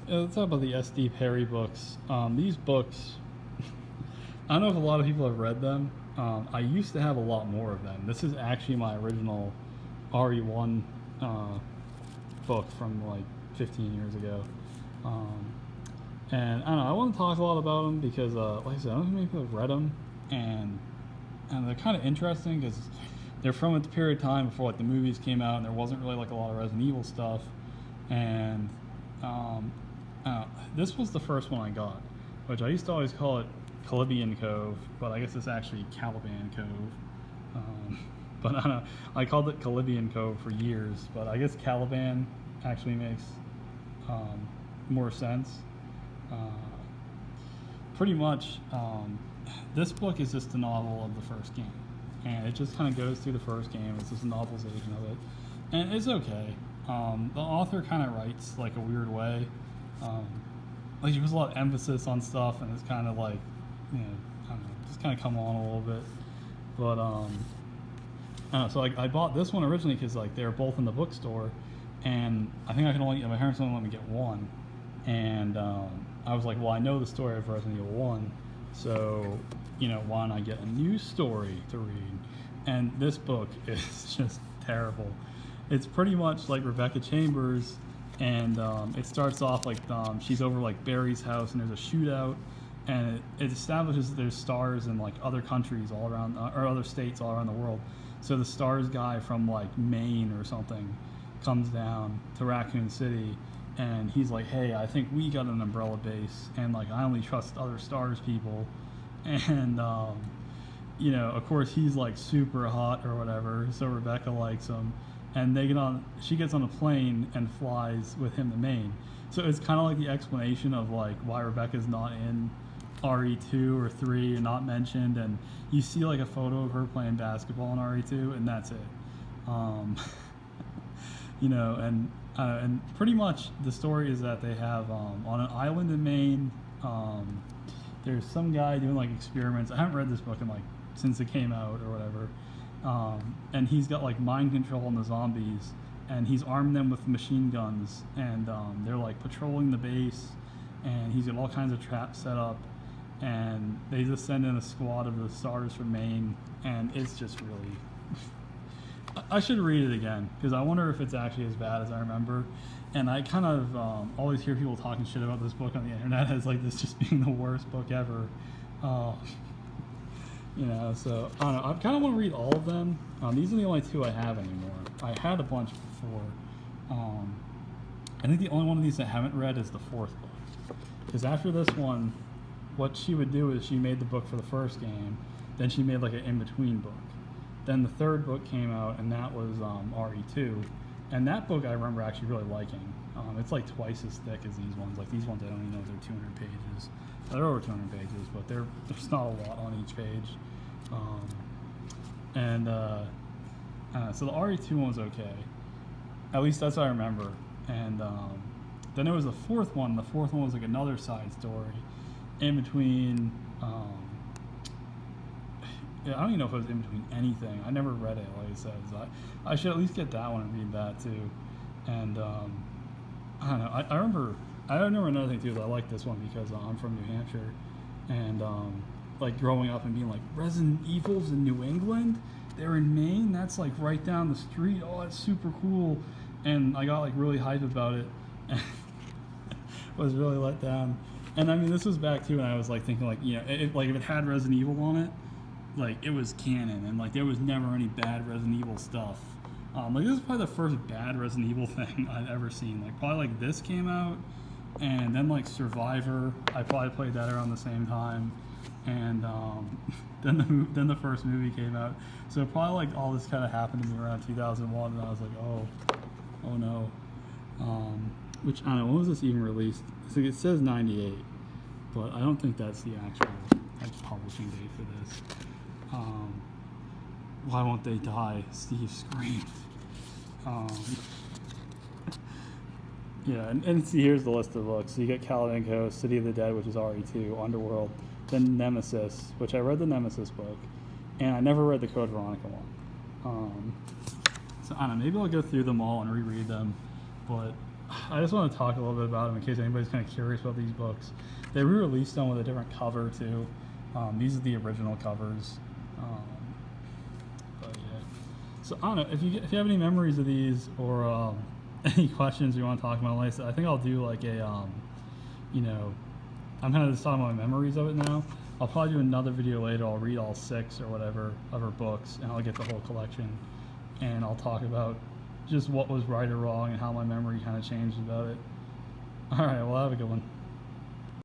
let's talk about the S.D. Perry books. These books, I don't know if a lot of people have read them. I used to have a lot more of them. This is actually my original RE1 book from like 15 years ago. And I don't know, I want to talk a lot about them because, like I said, I don't think many people have read them, and they're kind of interesting because they're from a period of time before like the movies came out, and there wasn't really like a lot of Resident Evil stuff. And this was the first one I got, which I used to always call it Caliban Cove, but I guess it's actually Caliban Cove. But I don't know, I called it Caliban Cove for years, but I guess Caliban actually makes more sense. Pretty much, this book is just a novel of the first game, and it just kind of goes through the first game. It's just a novelization of it, and it's okay. The author kind of writes like a weird way. Like she puts a lot of emphasis on stuff, and it's kind of like, you know, I don't know, just kind of come on a little bit. But I don't know, so like I bought this one originally because like they were both in the bookstore, and I think my parents only let me get one, and I was like, well, I know the story of Resident Evil 1, so, you know, why don't I get a new story to read? And this book is just terrible. It's pretty much like Rebecca Chambers, and it starts off like she's over like Barry's house, and there's a shootout, and it establishes that there's stars in like other countries all around, or other states all around the world. So the stars guy from like Maine or something comes down to Raccoon City, and he's like, hey, I think we got an umbrella base, and like I only trust other stars people. And you know, of course he's like super hot or whatever, so Rebecca likes him, and she gets on a plane and flies with him to Maine. So it's kind of like the explanation of like why Rebecca's not in RE2 or 3 and not mentioned, and you see like a photo of her playing basketball in RE2, and that's it. You know, and pretty much the story is that they have on an island in Maine, there's some guy doing like experiments. I haven't read this book in like since it came out or whatever, and he's got like mind control on the zombies, and he's armed them with machine guns, and they're like patrolling the base, and he's got all kinds of traps set up, and they just send in a squad of the stars from Maine, and it's just really I should read it again because I wonder if it's actually as bad as I remember. And I kind of always hear people talking shit about this book on the internet as like this just being the worst book ever. You know, so I don't know. I kind of want to read all of them. These are the only two I have anymore. I had a bunch before. I think the only one of these I haven't read is the fourth book. Because after this one, what she would do is she made the book for the first game, then she made like an in-between book. Then the third book came out, and that was RE2. And that book I remember actually really liking. It's like twice as thick as these ones. Like these ones I don't even know if they're 200 pages. They're over 200 pages, but there's not a lot on each page. So the RE2 one was okay. At least that's what I remember. And then there was the fourth one. The fourth one was like another side story in between. I don't even know if it was in between anything. I never read it, like I said. So I should at least get that one and read that too. And I don't know. I remember another thing too. That I like this one because I'm from New Hampshire, and like growing up and being like Resident Evil's in New England. They're in Maine. That's like right down the street. Oh, that's super cool. And I got like really hyped about it, and was really let down. And I mean, this was back too, and I was like thinking like, you know, if it had Resident Evil on it, like it was canon, and like there was never any bad Resident Evil stuff. Like this is probably the first bad Resident Evil thing I've ever seen. Like probably like this came out, and then like Survivor, I probably played that around the same time, and then the first movie came out. So probably like all this kind of happened to me around 2001, and I was like, oh no. Which I don't know, when was this even released? So it says 98, but I don't think that's the actual like publishing date for this. Why won't they die? Steve screamed. Yeah, and see, here's the list of books. So you get Caliban Cove, City of the Dead, which is RE2, Underworld, then Nemesis, which I read the Nemesis book, and I never read the Code Veronica one. So I don't know, maybe I'll go through them all and reread them, but I just want to talk a little bit about them in case anybody's kind of curious about these books. They re-released them with a different cover too. These are the original covers. But yeah. So I don't know if you have any memories of these or any questions you want to talk about. Like I said, I think I'll do like a you know, I'm kind of just talking about my memories of it now. I'll probably do another video later. I'll read all 6 or whatever of her books, and I'll get the whole collection, and I'll talk about just what was right or wrong and how my memory kind of changed about it. All right, well, have a good one.